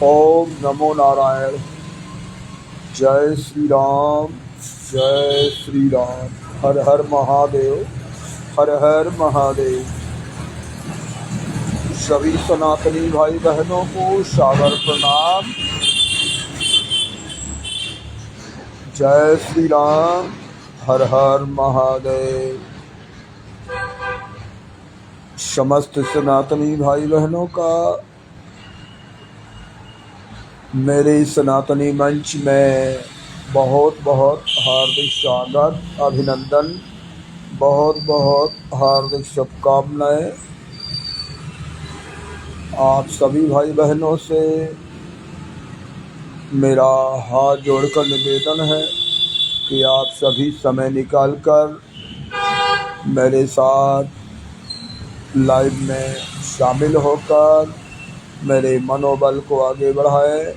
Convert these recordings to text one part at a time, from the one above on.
ओम नमो नारायण। जय श्री राम, जय श्री राम। हर हर महादेव, हर हर महादेव। सभी सनातनी भाई बहनों को सादर प्रणाम। जय श्री राम, हर हर महादेव। समस्त सनातनी भाई बहनों का मेरे सनातनी मंच में बहुत बहुत हार्दिक स्वागत, अभिनंदन, बहुत बहुत हार्दिक शुभकामनाएं। आप सभी भाई बहनों से मेरा हाथ जोड़कर निवेदन है कि आप सभी समय निकालकर मेरे साथ लाइव में शामिल होकर मेरे मनोबल को आगे बढ़ाएं।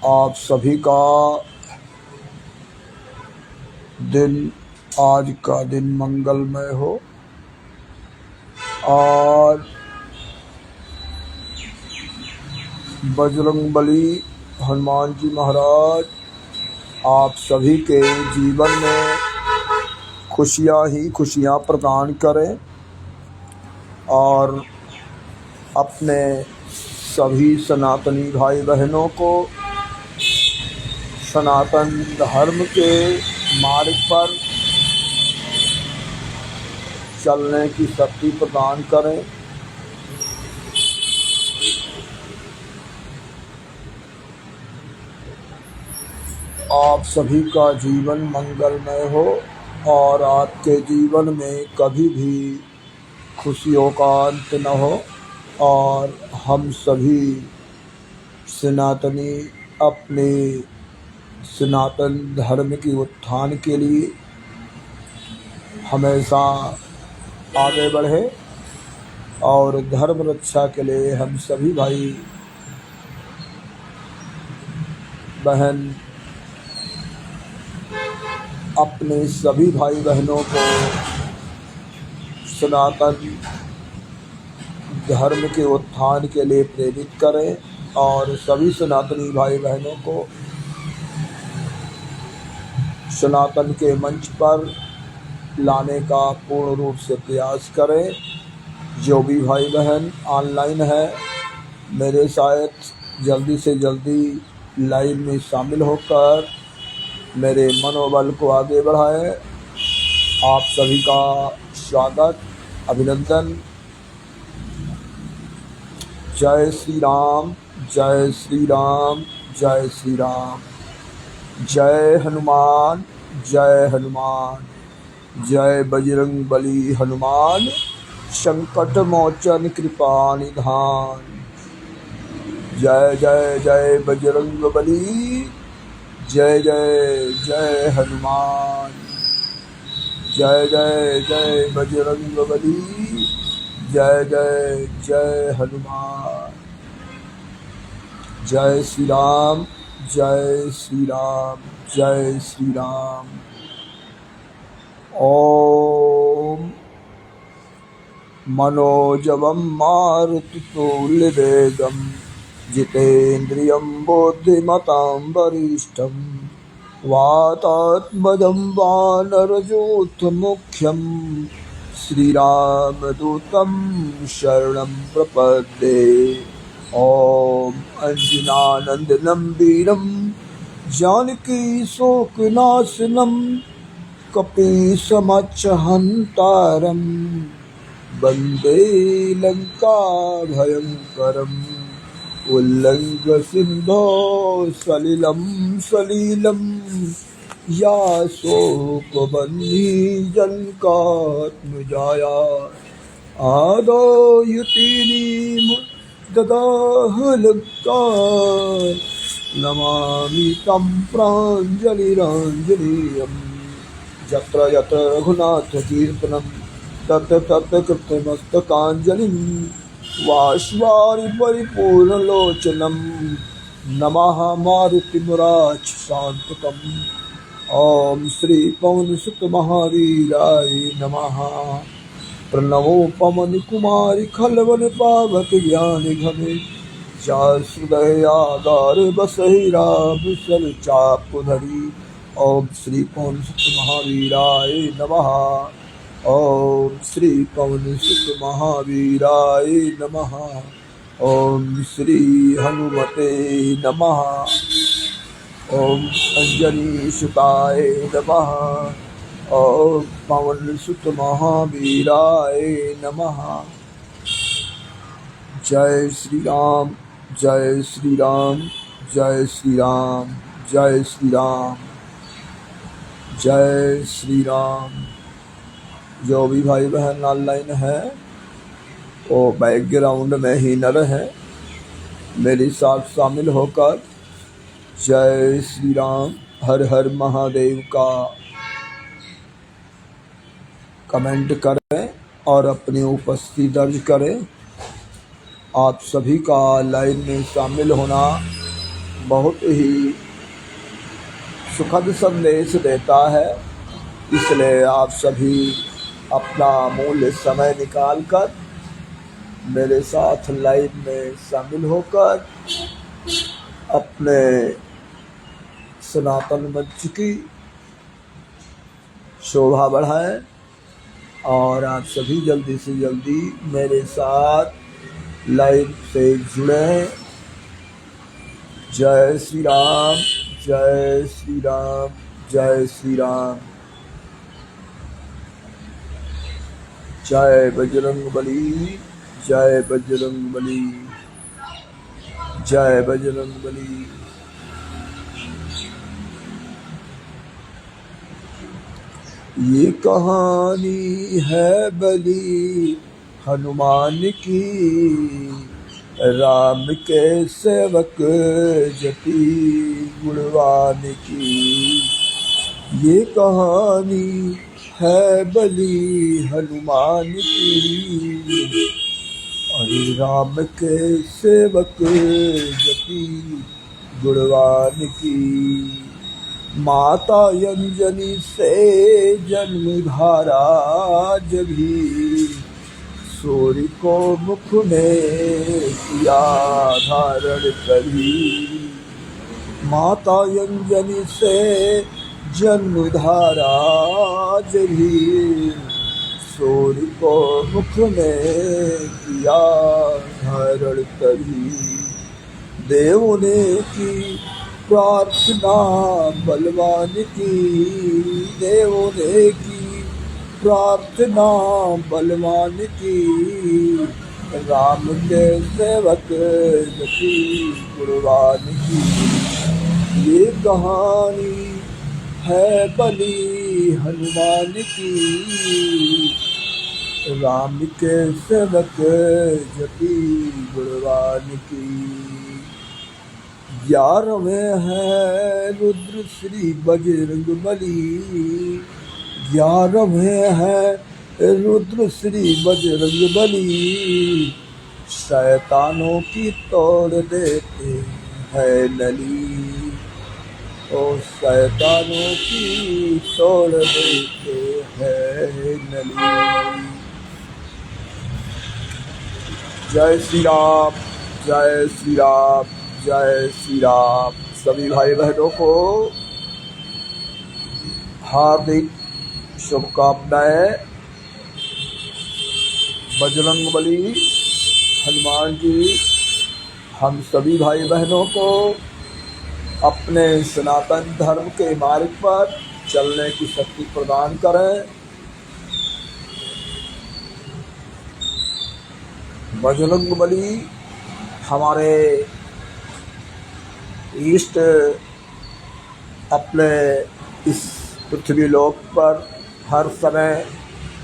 आप सभी का दिन, आज का दिन मंगलमय हो और बजरंगबली हनुमान जी महाराज आप सभी के जीवन में खुशियाँ ही खुशियाँ प्रदान करें और अपने सभी सनातनी भाई बहनों को सनातन धर्म के मार्ग पर चलने की शक्ति प्रदान करें। आप सभी का जीवन मंगलमय हो और आपके जीवन में कभी भी खुशियों का अंत न हो और हम सभी सनातनी अपने सनातन धर्म की उत्थान के लिए हमेशा आगे बढ़े और धर्म रक्षा के लिए हम सभी भाई बहन अपने सभी भाई बहनों को सनातन धर्म के उत्थान के लिए प्रेरित करें और सभी सनातनी भाई बहनों को सनातन के मंच पर लाने का पूर्ण रूप से प्रयास करें। जो भी भाई बहन ऑनलाइन है, मेरे साथ जल्दी से जल्दी लाइव में शामिल होकर मेरे मनोबल को आगे बढ़ाएं। आप सभी का स्वागत, अभिनंदन। जय श्री राम, जय श्री राम, जय श्री राम। जय हनुमान, जय हनुमान। जय बजरंगबली हनुमान, संकट मोचन कृपा निधान। जय जय जय बजरंगबली, जय जय जय हनुमान। जय जय जय बजरंगबली, जय जय जय हनुमान। जय श्री राम, जय श्री राम, जय श्री राम। ओम मनोजवम मारुततुल्यवेगं जितेन्द्रियं बुद्धिमतां वरिष्ठं वातात्मजं वानरयूथमुख्यं श्रीरामदूतं शरणं प्रपद्ये। ओम अंजनानंदनं वीरं जानकी शोकनाशनं कपीशमच्युतहन्तारं वन्दे लङ्काभयङ्करम्। उल्लङ्घ्य सिन्धो सलिलं सलीलं या शोकबन्धी जनकात्मजाया आदौ युतिनीं ददाह लङ्का। नमामि तं प्राञ्जलिराञ्जलीयम्। यत्र यत्र रघुनाथ कीर्तनं तत्र तत्र कृतमस्तकाञ्जलिं। वाष्वारि परिपूर्णलोचनं नमः मारुतिमुराच्छान्तकम्। ओम श्री पवन सुत महावीराय नमः। प्रणवो पवन कुमारी खलवन पावक ज्ञान घने जा हृदय आधार बसहि राम सल चाप धरी। ओम श्री पवन सुत महावीराय नमः। ओम श्री पवन सुत महावीराय नमः। ओम श्री हनुमते नमः। ओम अंजनी सुताय नमः। ओम पवन सुत महावीराय नमः। जय श्री राम, जय श्री राम, जय श्री राम, जय श्री राम, जय श्री राम। जो भी भाई बहन ऑनलाइन है वो बैकग्राउंड में ही न रहे, मेरे साथ शामिल होकर जय श्री राम हर हर महादेव का कमेंट करें और अपनी उपस्थिति दर्ज करें। आप सभी का लाइन में शामिल होना बहुत ही सुखद संदेश देता है, इसलिए आप सभी अपना अमूल्य समय निकालकर मेरे साथ लाइन में शामिल होकर अपने सनातन मंच की शोभा बढ़ाएं और आप सभी जल्दी से जल्दी मेरे साथ लाइव से जुड़े। जय श्री राम, जय श्री राम, जय श्री राम। जय बजरंगबली, जय बजरंगबली, जय बजरंगबली। ये कहानी है बली हनुमान की, राम के सेवक जति गुणवान की। ये कहानी है बली हनुमान की, अरे राम के सेवक जति गुणवान की। माता अंजनी से जन्म धारा जभी, सूर्य को मुख में किया धारण करी। माता अंजनी से जन्म धारा जभी, सूर्य को मुख में किया धारण करी। देव ने की प्रार्थना बलवान की, देव ने की प्रार्थना बलवान की। राम के सेवक जति गुणवान की। ये कहानी है बली हनुमान की, राम के सेवक जति गुणवान की। 11वें है रुद्र श्री बजरंगबली, 11वें है रुद्र श्री बजरंगबली। शैतानों की तोड़ देते हैं नली, ओ शैतानों की तोड़ देते हैं नली। जय श्री राम, जय श्री राम, जय श्री राम। सभी भाई बहनों को हार्दिक शुभकामनाएं। बजरंगबली हनुमान जी हम सभी भाई बहनों को अपने सनातन धर्म के मार्ग पर चलने की शक्ति प्रदान करें। बजरंगबली हमारे ईष्ट अपने इस पृथ्वी लोक पर हर समय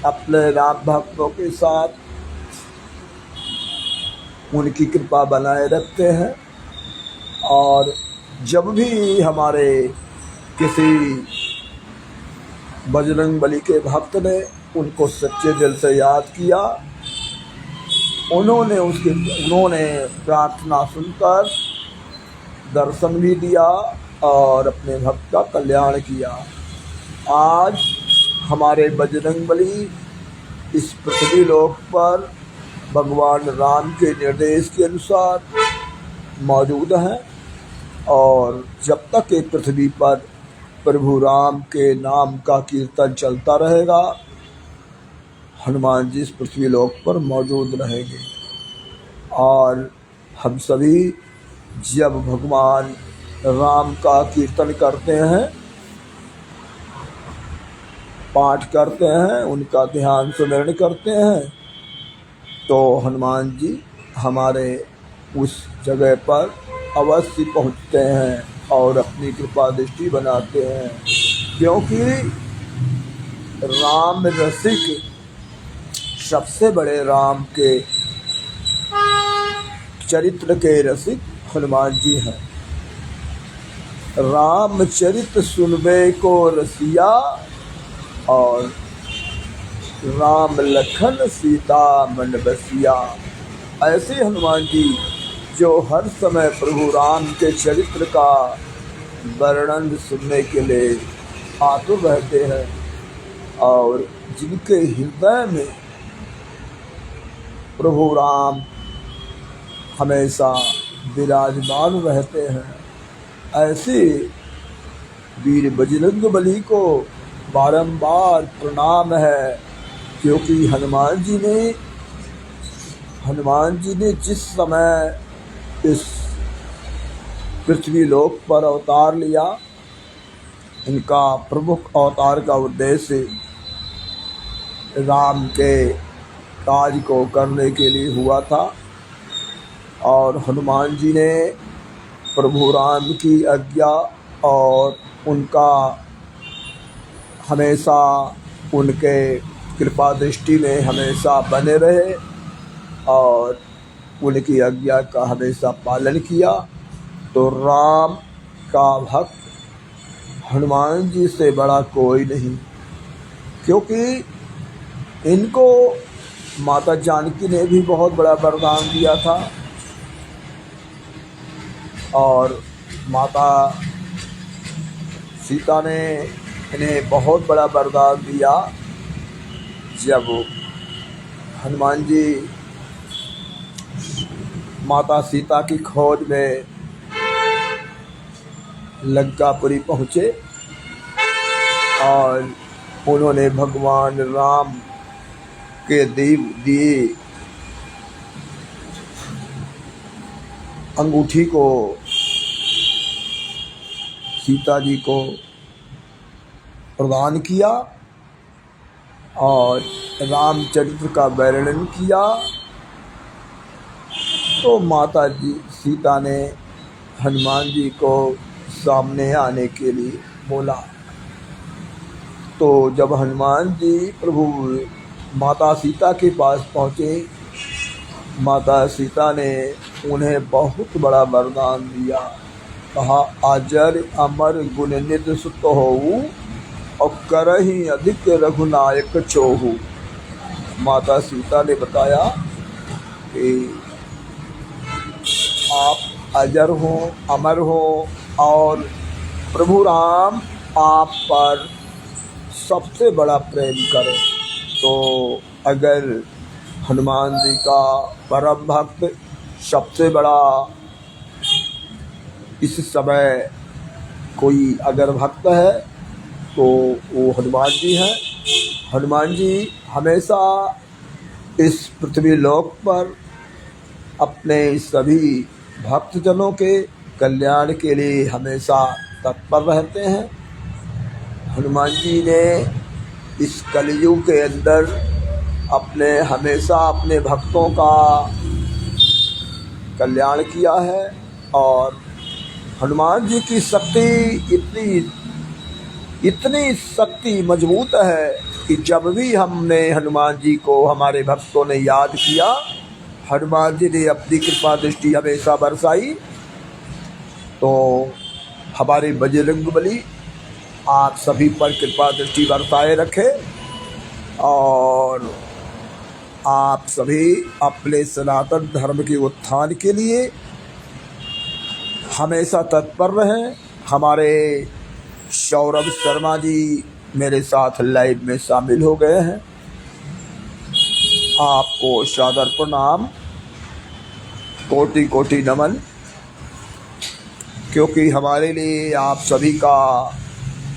अपने राम भक्तों के साथ उनकी कृपा बनाए रखते हैं। और जब भी हमारे किसी बजरंगबली के भक्त ने उनको सच्चे दिल से याद किया, उन्होंने प्रार्थना सुनकर दर्शन भी दिया और अपने भक्त का कल्याण किया। आज हमारे बजरंगबली इस पृथ्वी लोक पर भगवान राम के निर्देश के अनुसार मौजूद हैं और जब तक ये पृथ्वी पर प्रभु राम के नाम का कीर्तन चलता रहेगा, हनुमान जी इस पृथ्वी लोक पर मौजूद रहेंगे। और हम सभी जब भगवान राम का कीर्तन करते हैं, पाठ करते हैं, उनका ध्यान स्मरण करते हैं, तो हनुमान जी हमारे उस जगह पर अवश्य पहुँचते हैं और अपनी कृपा दृष्टि बनाते हैं, क्योंकि राम रसिक सबसे बड़े राम के चरित्र के रसिक हनुमान जी हैं। रामचरित सुनबे को रसिया और राम लखन सीता मन बसिया। ऐसे हनुमान जी जो हर समय प्रभु राम के चरित्र का वर्णन सुनने के लिए आतुर रहते हैं और जिनके हृदय में प्रभु राम हमेशा विराजमान रहते हैं। ऐसे वीर बजरंगबली को बारंबार प्रणाम है, क्योंकि हनुमान जी ने जिस समय इस पृथ्वी लोक पर अवतार लिया, इनका प्रमुख अवतार का उद्देश्य राम के काज को करने के लिए हुआ था और हनुमान जी ने प्रभु राम की आज्ञा और उनका हमेशा उनके कृपा दृष्टि में हमेशा बने रहे और उनकी आज्ञा का हमेशा पालन किया। तो राम का भक्त हनुमान जी से बड़ा कोई नहीं, क्योंकि इनको माता जानकी ने भी बहुत बड़ा वरदान दिया था और माता सीता ने इन्हें बहुत बड़ा वरदान दिया। जब हनुमान जी माता सीता की खोज में लंकापुरी पहुँचे और उन्होंने भगवान राम के दिए अंगूठी को सीता जी को प्रदान किया और रामचरित्र का वर्णन किया। तो माता जी सीता ने हनुमान जी को सामने आने के लिए बोला। तो जब हनुमान जी प्रभु माता सीता के पास पहुँचे, माता सीता ने उन्हें बहुत बड़ा वरदान दिया। कहा, अजर अमर गुण नित सुत होऊ और करहि अधिक रघुनायक चोहू। माता सीता ने बताया कि आप अजर हो, अमर हो और प्रभु राम आप पर सबसे बड़ा प्रेम करें। तो अगर हनुमान जी का परम भक्त सबसे बड़ा इस समय कोई अगर भक्त है तो वो हनुमान जी हैं। हनुमान जी हमेशा इस पृथ्वी लोक पर अपने सभी भक्तजनों के कल्याण के लिए हमेशा तत्पर रहते हैं। हनुमान जी ने इस कलयुग के अंदर हमेशा अपने भक्तों का कल्याण किया है और हनुमान जी की शक्ति इतनी शक्ति मजबूत है कि जब भी हमने हनुमान जी को हमारे भक्तों ने याद किया, हनुमान जी ने अपनी कृपा दृष्टि हमेशा बरसाई। तो हमारे बजरंगबली आप सभी पर कृपा दृष्टि बरसाए रखे और आप सभी अपने सनातन धर्म के उत्थान के लिए हमेशा तत्पर रहें। हमारे सौरभ शर्मा जी मेरे साथ लाइव में शामिल हो गए हैं। आपको सादर प्रणाम, कोटि कोटि नमन, क्योंकि हमारे लिए आप सभी का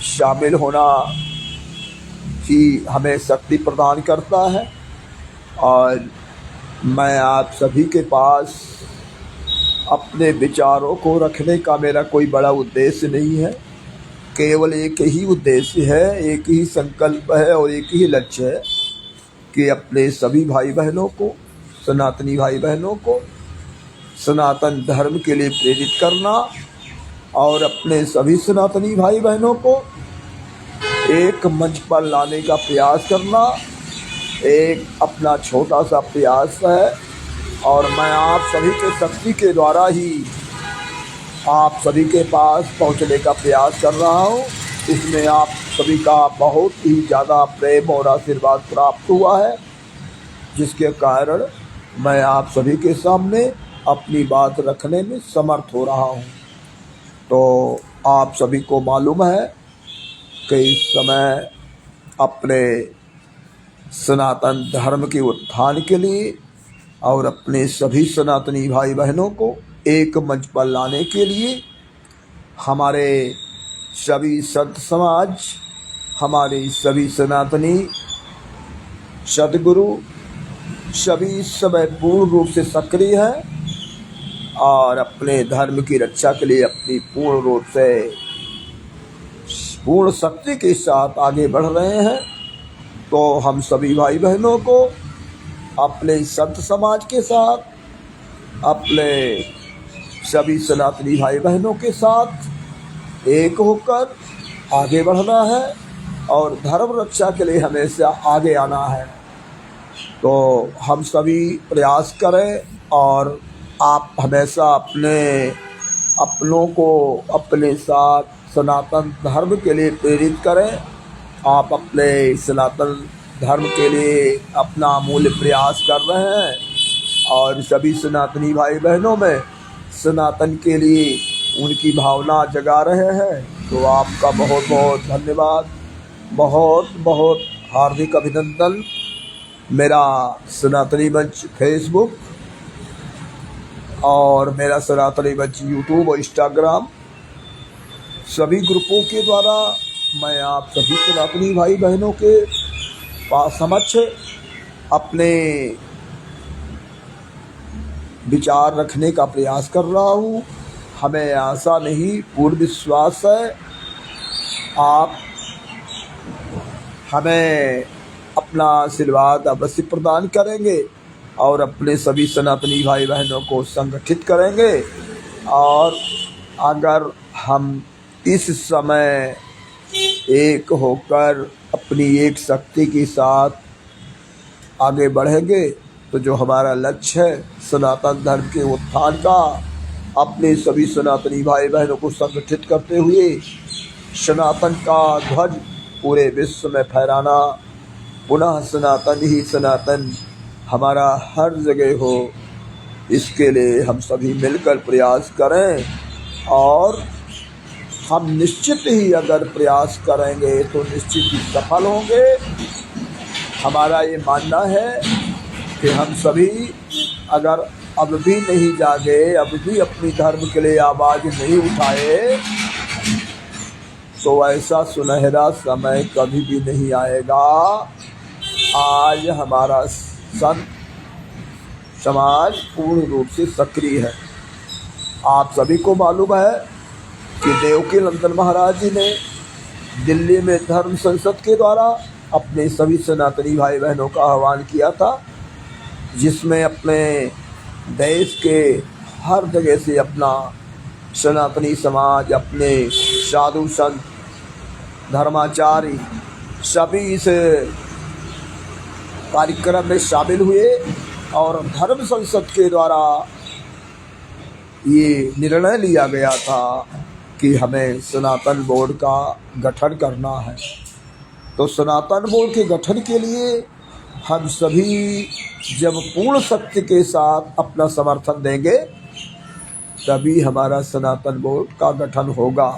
शामिल होना ही हमें शक्ति प्रदान करता है। और मैं आप सभी के पास अपने विचारों को रखने का मेरा कोई बड़ा उद्देश्य नहीं है। केवल एक ही उद्देश्य है, एक ही संकल्प है और एक ही लक्ष्य है कि अपने सभी भाई बहनों को, सनातनी भाई बहनों को सनातन धर्म के लिए प्रेरित करना और अपने सभी सनातनी भाई बहनों को एक मंच पर लाने का प्रयास करना एक अपना छोटा सा प्रयास है। और मैं आप सभी के शक्ति के द्वारा ही आप सभी के पास पहुंचने का प्रयास कर रहा हूं। इसमें आप सभी का बहुत ही ज़्यादा प्रेम और आशीर्वाद प्राप्त हुआ है, जिसके कारण मैं आप सभी के सामने अपनी बात रखने में समर्थ हो रहा हूं। तो आप सभी को मालूम है कि इस समय अपने सनातन धर्म के उत्थान के लिए और अपने सभी सनातनी भाई बहनों को एक मंच पर लाने के लिए हमारे सभी संत समाज, हमारे सभी सनातनी सद्गुरु सभी इस समय पूर्ण रूप से सक्रिय हैं और अपने धर्म की रक्षा के लिए अपनी पूर्ण रूप से पूर्ण शक्ति के साथ आगे बढ़ रहे हैं। तो हम सभी भाई बहनों को अपने संत समाज के साथ, अपने सभी सनातनी भाई बहनों के साथ एक होकर आगे बढ़ना है और धर्म रक्षा के लिए हमेशा आगे आना है। तो हम सभी प्रयास करें और आप हमेशा अपनों को अपने साथ सनातन धर्म के लिए प्रेरित करें। आप अपने सनातन धर्म के लिए अपना अमूल्य प्रयास कर रहे हैं और सभी सनातनी भाई बहनों में सनातन के लिए उनकी भावना जगा रहे हैं। तो आपका बहुत बहुत धन्यवाद, बहुत बहुत हार्दिक अभिनंदन। मेरा सनातनी मंच फेसबुक और मेरा सनातनी मंच यूट्यूब और इंस्टाग्राम सभी ग्रुपों के द्वारा मैं आप सभी सनातनी भाई बहनों के पास समक्ष अपने विचार रखने का प्रयास कर रहा हूँ। हमें आशा नहीं, पूर्ण विश्वास है आप हमें अपना आशीर्वाद अवश्य प्रदान करेंगे और अपने सभी सनातनी भाई बहनों को संगठित करेंगे। और अगर हम इस समय एक होकर अपनी एक शक्ति के साथ आगे बढ़ेंगे तो जो हमारा लक्ष्य है सनातन धर्म के उत्थान का, अपने सभी सनातनी भाई बहनों को संगठित करते हुए सनातन का ध्वज पूरे विश्व में फहराना, पुनः सनातन ही सनातन हमारा हर जगह हो, इसके लिए हम सभी मिलकर प्रयास करें। और हम निश्चित ही अगर प्रयास करेंगे तो निश्चित ही सफल होंगे। हमारा ये मानना है कि हम सभी अगर अब भी नहीं जागे, अब भी अपनी धर्म के लिए आवाज़ नहीं उठाए, तो ऐसा सुनहरा समय कभी भी नहीं आएगा। आज हमारा संत समाज पूर्ण रूप से सक्रिय है। आप सभी को मालूम है कि देवकी नंदन महाराज जी ने दिल्ली में धर्म संसद के द्वारा अपने सभी सनातनी भाई बहनों का आह्वान किया था, जिसमें अपने देश के हर जगह से अपना सनातनी समाज, अपने साधु संत, धर्माचार्य सभी इस कार्यक्रम में शामिल हुए और धर्म संसद के द्वारा ये निर्णय लिया गया था कि हमें सनातन बोर्ड का गठन करना है। तो सनातन बोर्ड के गठन के लिए हम सभी जब पूर्ण शक्ति के साथ अपना समर्थन देंगे तभी हमारा सनातन बोर्ड का गठन होगा।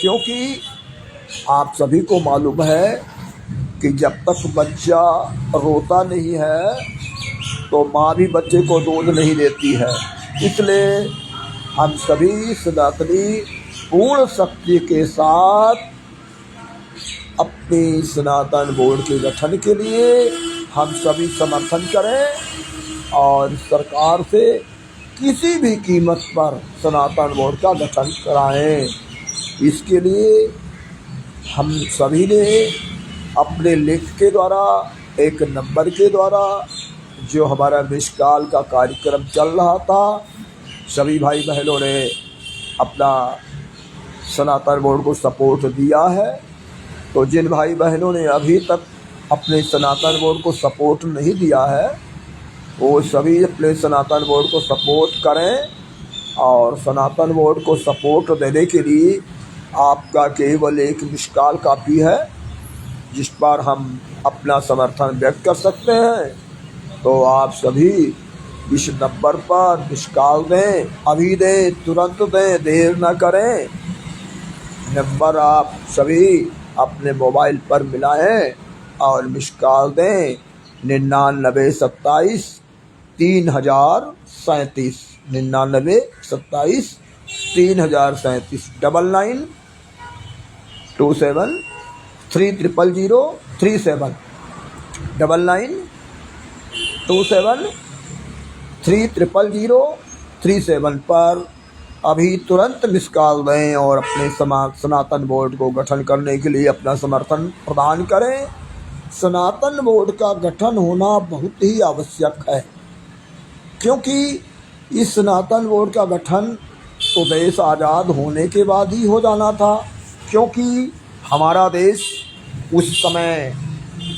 क्योंकि आप सभी को मालूम है कि जब तक बच्चा रोता नहीं है तो माँ भी बच्चे को दूध नहीं देती है। इसलिए हम सभी सनातनी पूर्ण शक्ति के साथ अपनी सनातन बोर्ड के गठन के लिए हम सभी समर्थन करें और सरकार से किसी भी कीमत पर सनातन बोर्ड का गठन कराएं। इसके लिए हम सभी ने अपने लिख के द्वारा, एक नंबर के द्वारा, जो हमारा निष्काल का कार्यक्रम चल रहा था, सभी भाई बहनों ने अपना सनातन बोर्ड को सपोर्ट दिया है। तो जिन भाई बहनों ने अभी तक अपने सनातन बोर्ड को सपोर्ट नहीं दिया है, वो सभी अपने सनातन बोर्ड को सपोर्ट करें। और सनातन बोर्ड को सपोर्ट देने के लिए आपका केवल एक निष्काल काफ़ी है, जिस पर हम अपना समर्थन व्यक्त कर सकते हैं। तो आप सभी इस नंबर पर निष्काल दें, अभी दें, तुरंत दें, देर न करें। नंबर आप सभी अपने मोबाइल पर मिलाएं और निष्काल दें 9927 3037 9927 3037 9927 30037 9927 30037 पर अभी तुरंत निष्काल दें और अपने सनातन बोर्ड को गठन करने के लिए अपना समर्थन प्रदान करें। सनातन बोर्ड का गठन होना बहुत ही आवश्यक है, क्योंकि इस सनातन बोर्ड का गठन तो देश आज़ाद होने के बाद ही हो जाना था। क्योंकि हमारा देश उस समय,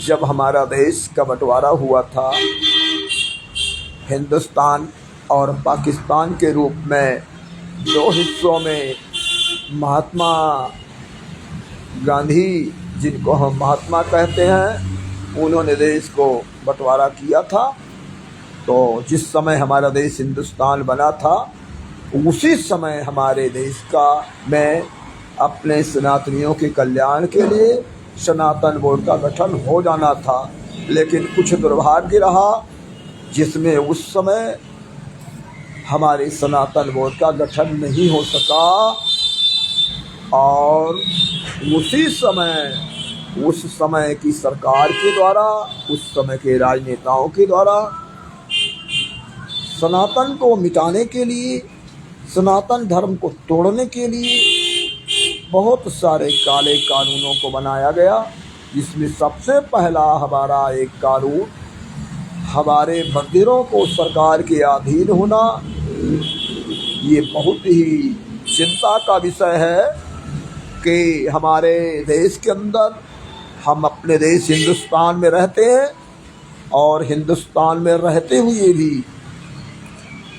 जब हमारा देश का बंटवारा हुआ था हिंदुस्तान और पाकिस्तान के रूप में, दो हिस्सों में, महात्मा गांधी, जिनको हम महात्मा कहते हैं, उन्होंने देश को बंटवारा किया था। तो जिस समय हमारा देश हिंदुस्तान बना था, उसी समय हमारे देश का मैं अपने सनातनियों के कल्याण के लिए सनातन बोर्ड का गठन हो जाना था। लेकिन कुछ दुर्भाग्य रहा, जिसमें उस समय हमारे सनातन बोर्ड का गठन नहीं हो सका। और उस समय की सरकार के द्वारा, उस समय के राजनेताओं के द्वारा सनातन को मिटाने के लिए, सनातन धर्म को तोड़ने के लिए बहुत सारे काले कानूनों को बनाया गया, जिसमें सबसे पहला हमारा एक कानून हमारे मंदिरों को सरकार के अधीन होना। ये बहुत ही चिंता का विषय है कि हमारे देश के अंदर, हम अपने देश हिंदुस्तान में रहते हैं और हिंदुस्तान में रहते हुए भी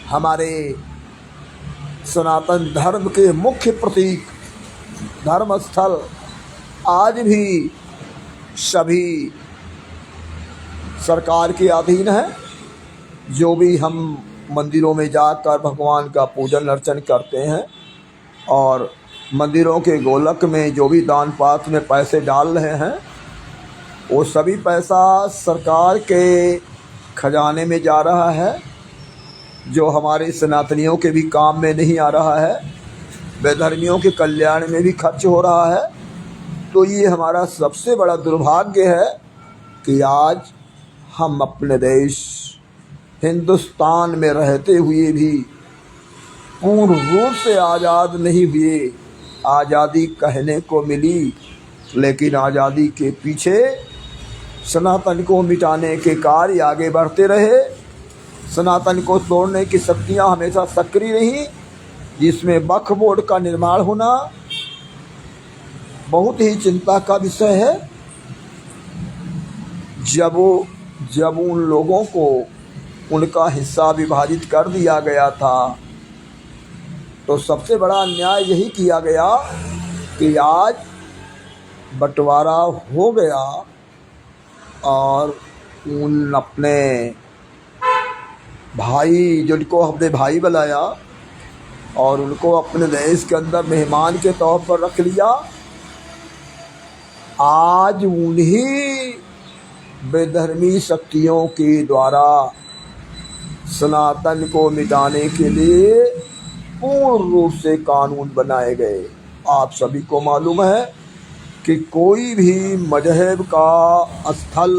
हमारे सनातन धर्म के मुख्य प्रतीक धर्म स्थल आज भी सभी सरकार के अधीन है। जो भी हम मंदिरों में जाकर भगवान का पूजन अर्चन करते हैं और मंदिरों के गोलक में जो भी दान पात्र में पैसे डाल रहे हैं, वो सभी पैसा सरकार के खजाने में जा रहा है, जो हमारे सनातनियों के भी काम में नहीं आ रहा है, बेधर्मियों के कल्याण में भी खर्च हो रहा है। तो ये हमारा सबसे बड़ा दुर्भाग्य है कि आज हम अपने देश हिंदुस्तान में रहते हुए भी पूर्ण रूप से आज़ाद नहीं हुए। आज़ादी कहने को मिली, लेकिन आज़ादी के पीछे सनातन को मिटाने के कार्य आगे बढ़ते रहे। सनातन को तोड़ने की शक्तियाँ हमेशा सक्रिय रहीं, जिसमें वक्फ बोर्ड का निर्माण होना बहुत ही चिंता का विषय है। जब उन लोगों को उनका हिस्सा विभाजित कर दिया गया था, तो सबसे बड़ा अन्याय यही किया गया कि आज बंटवारा हो गया और उन अपने भाई, जिनको हमने भाई बुलाया और उनको अपने देश के अंदर मेहमान के तौर पर रख लिया, आज उन्हीं बेधर्मी शक्तियों के द्वारा सनातन को मिटाने के लिए पूर्ण रूप से कानून बनाए गए। आप सभी को मालूम है कि कोई भी मजहब का स्थल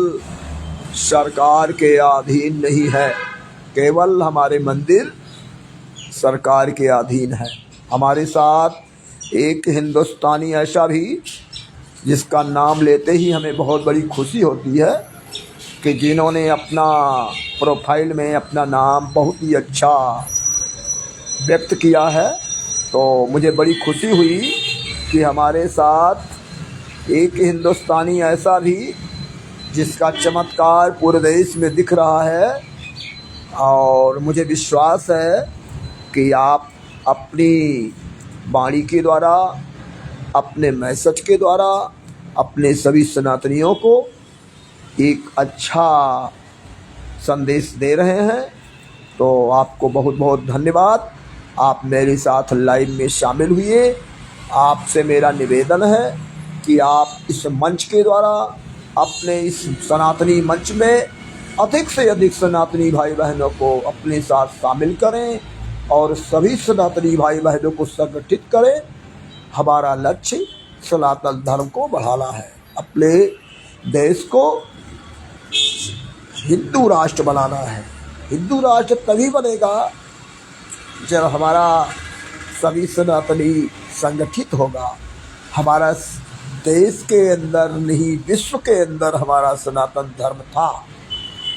सरकार के अधीन नहीं है, केवल हमारे मंदिर सरकार के अधीन है। हमारे साथ एक हिंदुस्तानी ऐसा भी, जिसका नाम लेते ही हमें बहुत बड़ी खुशी होती है कि जिन्होंने अपना प्रोफाइल में अपना नाम बहुत ही अच्छा व्यक्त किया है। तो मुझे बड़ी खुशी हुई कि हमारे साथ एक हिंदुस्तानी ऐसा भी, जिसका चमत्कार पूरे देश में दिख रहा है। और मुझे विश्वास है कि आप अपनी वाणी के द्वारा, अपने मैसेज के द्वारा अपने सभी सनातनियों को एक अच्छा संदेश दे रहे हैं। तो आपको बहुत बहुत धन्यवाद। आप मेरे साथ लाइव में शामिल हुए। आपसे मेरा निवेदन है कि आप इस मंच के द्वारा, अपने इस सनातनी मंच में अधिक से अधिक सनातनी भाई बहनों को अपने साथ शामिल करें और सभी सनातनी भाई बहनों को संगठित करें। हमारा लक्ष्य सनातन धर्म को बढ़ाना है, अपने देश को हिंदू राष्ट्र बनाना है। हिंदू राष्ट्र तभी बनेगा जब हमारा सभी सनातनी संगठित होगा। हमारा देश के अंदर नहीं, विश्व के अंदर हमारा सनातन धर्म था,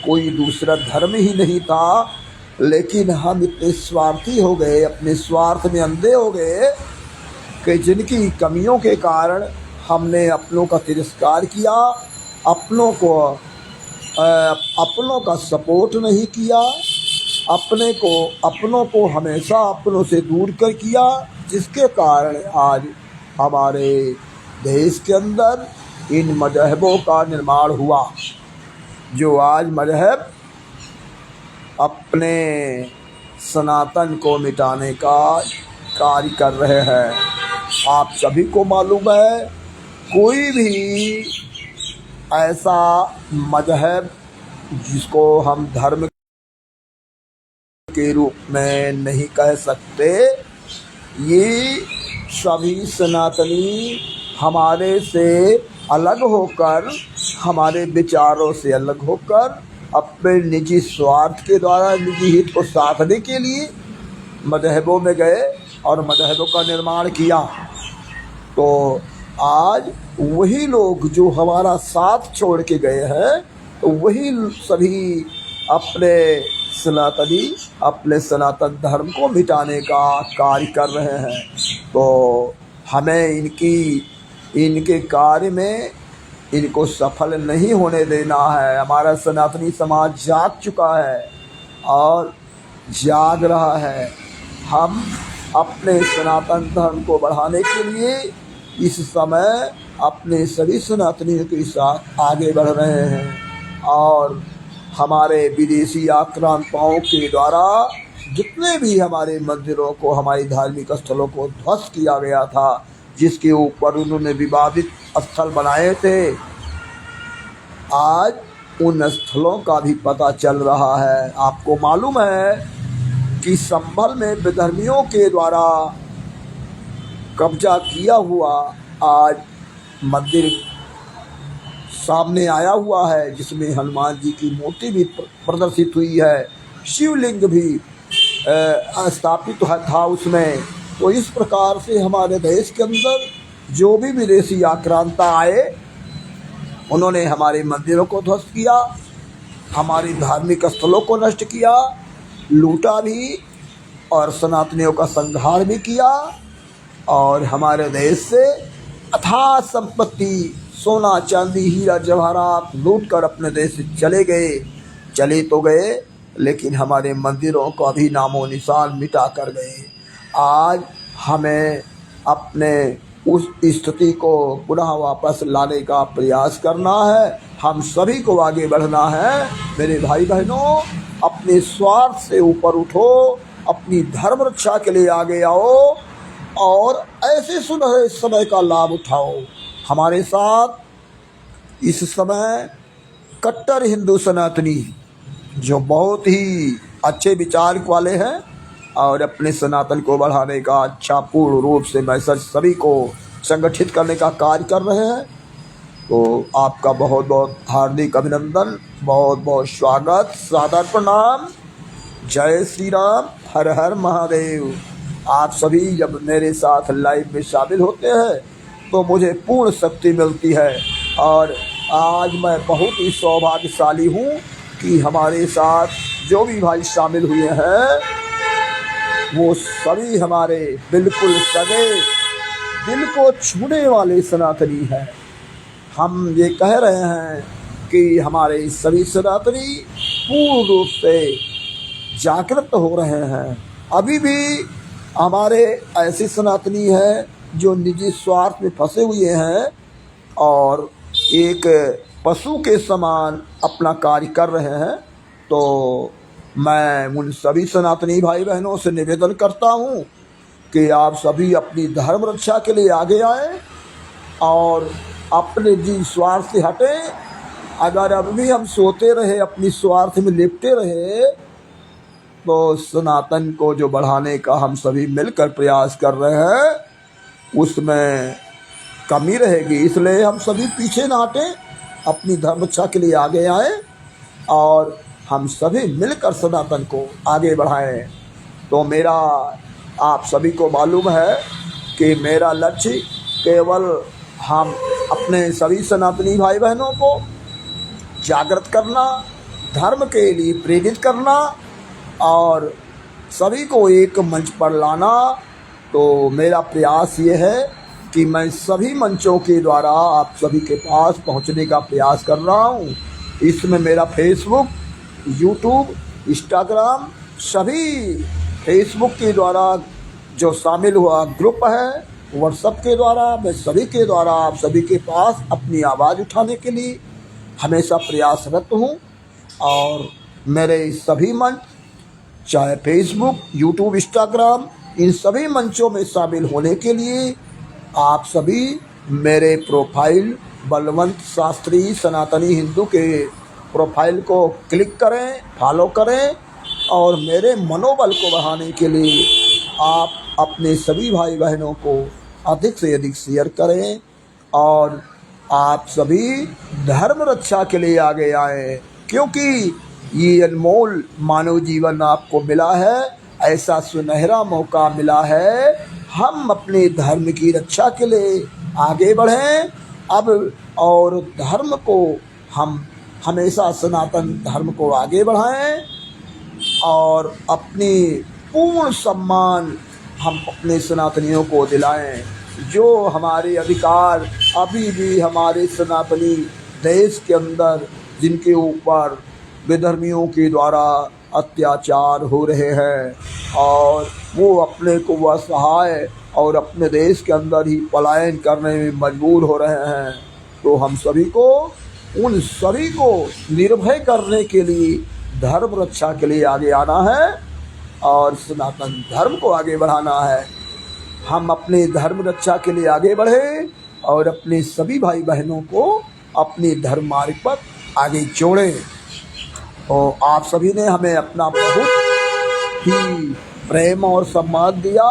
कोई दूसरा धर्म ही नहीं था। लेकिन हम इतने स्वार्थी हो गए, अपने स्वार्थ में अंधे हो गए कि जिनकी कमियों के कारण हमने अपनों का तिरस्कार किया, अपनों का सपोर्ट नहीं किया, अपनों को हमेशा अपनों से दूर कर किया, जिसके कारण आज हमारे देश के अंदर इन मजहबों का निर्माण हुआ। जो आज मजहब अपने सनातन को मिटाने का कार्य कर रहे हैं। आप सभी को मालूम है, कोई भी ऐसा मजहब जिसको हम धर्म के रूप में नहीं कह सकते, ये सभी सनातनी हमारे से अलग होकर, हमारे विचारों से अलग होकर, अपने निजी स्वार्थ के द्वारा निजी हित को साधने के लिए मजहबों में गए और मजहबों का निर्माण किया। तो आज वही लोग जो हमारा साथ छोड़ के गए हैं, तो वही सभी अपने सनातन धर्म को मिटाने का कार्य कर रहे हैं। तो हमें इनके कार्य में इनको सफल नहीं होने देना है। हमारा सनातनी समाज जाग चुका है और जाग रहा है। हम अपने सनातन धर्म को बढ़ाने के लिए इस समय अपने सभी सनातनियों के साथ आगे बढ़ रहे हैं। और हमारे विदेशी आक्रांताओं के द्वारा जितने भी हमारे मंदिरों को, हमारी धार्मिक स्थलों को ध्वस्त किया गया था, जिसके ऊपर उन्होंने विवादित स्थल बनाए थे, आज उन स्थलों का भी पता चल रहा है। आपको मालूम है कि संभल में विधर्मियों के द्वारा कब्जा किया हुआ आज मंदिर सामने आया हुआ है, जिसमें हनुमान जी की मूर्ति भी प्रदर्शित हुई है, शिवलिंग भी स्थापित था उसमें। तो इस प्रकार से हमारे देश के अंदर जो भी विदेशी आक्रांता आए, उन्होंने हमारे मंदिरों को ध्वस्त किया, हमारी धार्मिक स्थलों को नष्ट किया, लूटा भी और सनातनियों का संहार भी किया। और हमारे देश से अथाह संपत्ति, सोना चांदी हीरा जवाहरात लूट कर अपने देश से चले तो गए, लेकिन हमारे मंदिरों को अभी नामो निशान मिटा कर गए। आज हमें अपने उस स्थिति को पुनः वापस लाने का प्रयास करना है। हम सभी को आगे बढ़ना है। मेरे भाई बहनों, अपने स्वार्थ से ऊपर उठो, अपनी धर्म रक्षा के लिए आगे आओ और ऐसे सुनहरे समय का लाभ उठाओ। हमारे साथ इस समय कट्टर हिंदू सनातनी, जो बहुत ही अच्छे विचार वाले हैं और अपने सनातन को बढ़ाने का अच्छा पूर्ण रूप से मैसेज सभी को संगठित करने का कार्य कर रहे हैं। तो आपका बहुत बहुत हार्दिक अभिनंदन, बहुत बहुत स्वागत, सादर प्रणाम। जय श्री राम, हर हर महादेव। आप सभी जब मेरे साथ लाइव में शामिल होते हैं तो मुझे पूर्ण शक्ति मिलती है और आज मैं बहुत ही सौभाग्यशाली हूँ कि हमारे साथ जो भी भाई शामिल हुए हैं वो सभी हमारे बिल्कुल सगे, दिल को छूने वाले सनातनी हैं। हम ये कह रहे हैं कि हमारे सभी सनातनी पूर्ण रूप से जागृत हो रहे हैं। अभी भी हमारे ऐसे सनातनी हैं जो निजी स्वार्थ में फंसे हुए हैं और एक पशु के समान अपना कार्य कर रहे हैं। तो मैं उन सभी सनातनी भाई बहनों से निवेदन करता हूँ कि आप सभी अपनी धर्म रक्षा के लिए आगे आएँ और अपने जी स्वार्थ से हटें। अगर अब भी हम सोते रहे, अपनी स्वार्थ में लिपटे रहे, तो सनातन को जो बढ़ाने का हम सभी मिलकर प्रयास कर रहे हैं उसमें कमी रहेगी। इसलिए हम सभी पीछे ना हटें, अपनी धर्म रक्षा के लिए आगे आएँ और हम सभी मिलकर सनातन को आगे बढ़ाएं। तो मेरा आप सभी को मालूम है कि मेरा लक्ष्य केवल हम अपने सभी सनातनी भाई बहनों को जागृत करना, धर्म के लिए प्रेरित करना और सभी को एक मंच पर लाना। तो मेरा प्रयास ये है कि मैं सभी मंचों के द्वारा आप सभी के पास पहुंचने का प्रयास कर रहा हूं। इसमें मेरा फेसबुक, यूट्यूब, इंस्टाग्राम, सभी फेसबुक के द्वारा जो शामिल हुआ ग्रुप है, व्हाट्सएप के द्वारा, मैं सभी के द्वारा आप सभी के पास अपनी आवाज़ उठाने के लिए हमेशा प्रयासरत हूँ। और मेरे सभी मंच, चाहे फेसबुक, यूट्यूब, इंस्टाग्राम, इन सभी मंचों में शामिल होने के लिए आप सभी मेरे प्रोफाइल बलवंत शास्त्री सनातनी हिंदू के प्रोफाइल को क्लिक करें, फॉलो करें और मेरे मनोबल को बढ़ाने के लिए आप अपने सभी भाई बहनों को अधिक से अधिक शेयर करें और आप सभी धर्म रक्षा के लिए आगे आएं, क्योंकि ये अनमोल मानव जीवन आपको मिला है, ऐसा सुनहरा मौका मिला है। हम अपने धर्म की रक्षा के लिए आगे बढ़ें अब और धर्म को हम हमेशा सनातन धर्म को आगे बढ़ाएं और अपनी पूर्ण सम्मान हम अपने सनातनियों को दिलाएं। जो हमारे अधिकार अभी भी हमारे सनातनी देश के अंदर जिनके ऊपर विधर्मियों के द्वारा अत्याचार हो रहे हैं और वो अपने को असहाय और अपने देश के अंदर ही पलायन करने में मजबूर हो रहे हैं, तो हम सभी को उन सभी को निर्भय करने के लिए धर्म रक्षा के लिए आगे आना है और सनातन धर्म को आगे बढ़ाना है। हम अपने धर्म रक्षा के लिए आगे बढ़े और अपने सभी भाई बहनों को अपने धर्म मार्ग पर आगे जोड़ें। तो आप सभी ने हमें अपना बहुत ही प्रेम और सम्मान दिया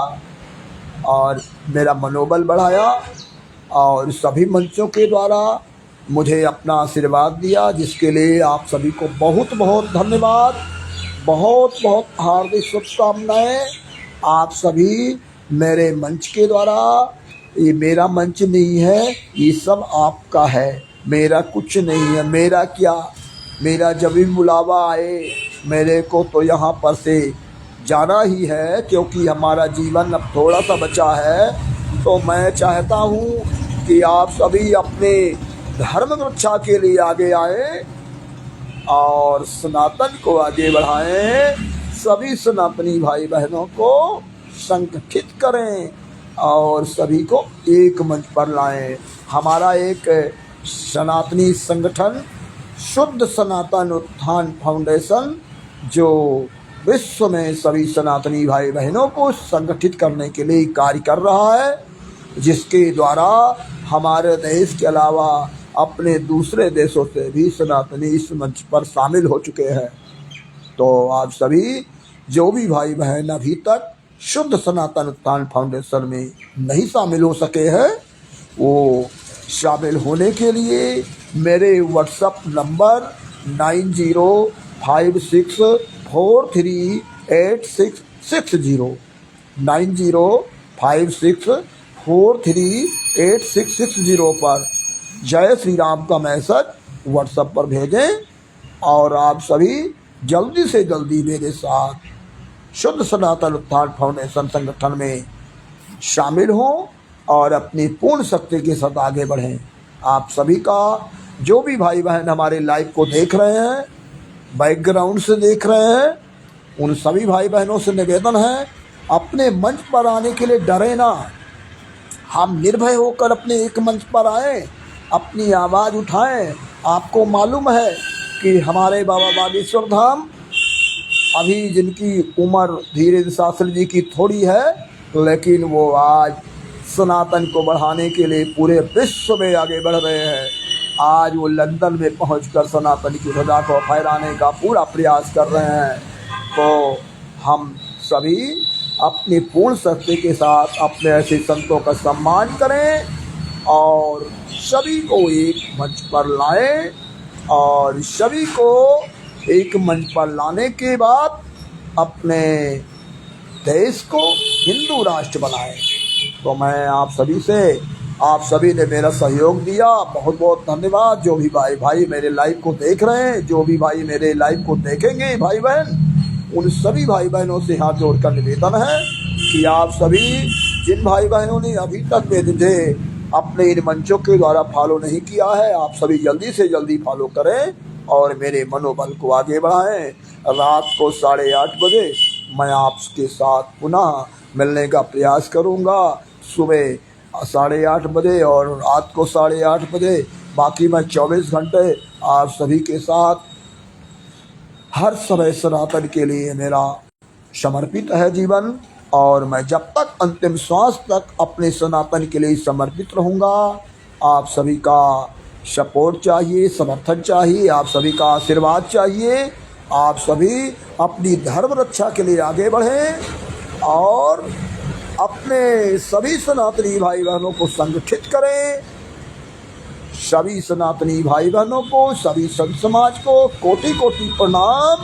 और मेरा मनोबल बढ़ाया और सभी मंचों के द्वारा मुझे अपना आशीर्वाद दिया, जिसके लिए आप सभी को बहुत बहुत धन्यवाद, बहुत बहुत हार्दिक शुभकामनाएं। आप सभी मेरे मंच के द्वारा, ये मेरा मंच नहीं है, ये सब आपका है, मेरा कुछ नहीं है। मेरा क्या, मेरा जब भी बुलावा आए मेरे को तो यहाँ पर से जाना ही है, क्योंकि हमारा जीवन अब थोड़ा सा बचा है। तो मैं चाहता हूँ कि आप सभी अपने धर्म रक्षा के लिए आगे आए और सनातन को आगे बढ़ाएं, सभी सनातनी भाई बहनों को संगठित करें और सभी को एक मंच पर लाएं। हमारा एक सनातनी संगठन शुद्ध सनातन उत्थान फाउंडेशन, जो विश्व में सभी सनातनी भाई बहनों को संगठित करने के लिए कार्य कर रहा है, जिसके द्वारा हमारे देश के अलावा अपने दूसरे देशों से भी सनातनी इस मंच पर शामिल हो चुके हैं। तो आप सभी जो भी भाई बहन अभी तक शुद्ध सनातन उत्थान फाउंडेशन में नहीं शामिल हो सके हैं, वो शामिल होने के लिए मेरे व्हाट्सएप नंबर 9056438660 9056438660 पर जय श्री राम का मैसेज व्हाट्सएप पर भेजें और आप सभी जल्दी से जल्दी मेरे साथ शुद्ध सनातन उत्थान फाउंडेशन संगठन में शामिल हों और अपनी पूर्ण शक्ति के साथ आगे बढ़ें। आप सभी का जो भी भाई बहन हमारे लाइव को देख रहे हैं, बैकग्राउंड से देख रहे हैं, उन सभी भाई बहनों से निवेदन है, अपने मंच पर आने के लिए डरे ना। हम निर्भय होकर अपने एक मंच पर आए, अपनी आवाज़ उठाएं। आपको मालूम है कि हमारे बाबा बागेश्वर धाम अभी जिनकी उम्र धीरेन्द्र शास्त्री जी की थोड़ी है, लेकिन वो आज सनातन को बढ़ाने के लिए पूरे विश्व में आगे बढ़ रहे हैं। आज वो लंदन में पहुंचकर सनातन की ध्वजा को फहराने का पूरा प्रयास कर रहे हैं। तो हम सभी अपनी पूर्ण शक्ति के साथ अपने ऐसे संतों का सम्मान करें और सभी को एक मंच पर लाएं और सभी को एक मंच पर लाने के बाद अपने देश को हिंदू राष्ट्र बनाएं। तो मैं आप सभी ने मेरा सहयोग दिया, बहुत बहुत धन्यवाद। जो भी भाई मेरे लाइव को देख रहे हैं, जो भी भाई मेरे लाइव को देखेंगे भाई बहन, उन सभी भाई बहनों से हाथ जोड़कर निवेदन है कि आप सभी जिन भाई बहनों ने अभी तक मुझे अपने इन मंचों के द्वारा फॉलो नहीं किया है, आप सभी जल्दी से जल्दी फॉलो करें और मेरे मनोबल को आगे बढ़ाएं। रात को 8:30 बजे मैं आपके साथ पुनः मिलने का प्रयास करूंगा, सुबह 8:30 बजे और रात को 8:30 बजे। बाकी मैं 24 घंटे आप सभी के साथ हर समय सनातन के लिए मेरा समर्पित है जीवन, और मैं जब तक अंतिम श्वास तक अपने सनातन के लिए समर्पित रहूँगा। आप सभी का सपोर्ट चाहिए, समर्थन चाहिए, आप सभी का आशीर्वाद चाहिए। आप सभी अपनी धर्म रक्षा के लिए आगे बढ़ें और अपने सभी सनातनी भाई बहनों को संगठित करें। सभी सनातनी भाई बहनों को, सभी संत समाज को कोटि कोटि प्रणाम,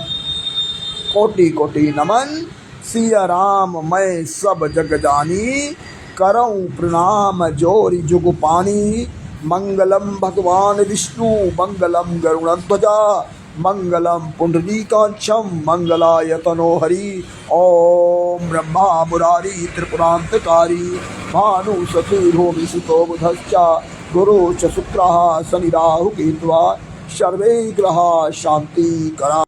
कोटि कोटि नमन। सिया राम मैं सब जग जानी, करऊं प्रणाम जोरि जुग पानी। मंगलम भगवान विष्णु, मंगलम गरुड़ध्वजा, मंगलम पुंडरीकाक्षम, मंगलायतनो हरि। ओम ब्रह्मा मुरारी त्रिपुरांतकारी, भानु सतुर्भो विसुतो बुधश्च, गुरु च शुक्रः शनि राहु केतुः, सर्वे ग्रहा शांति करा।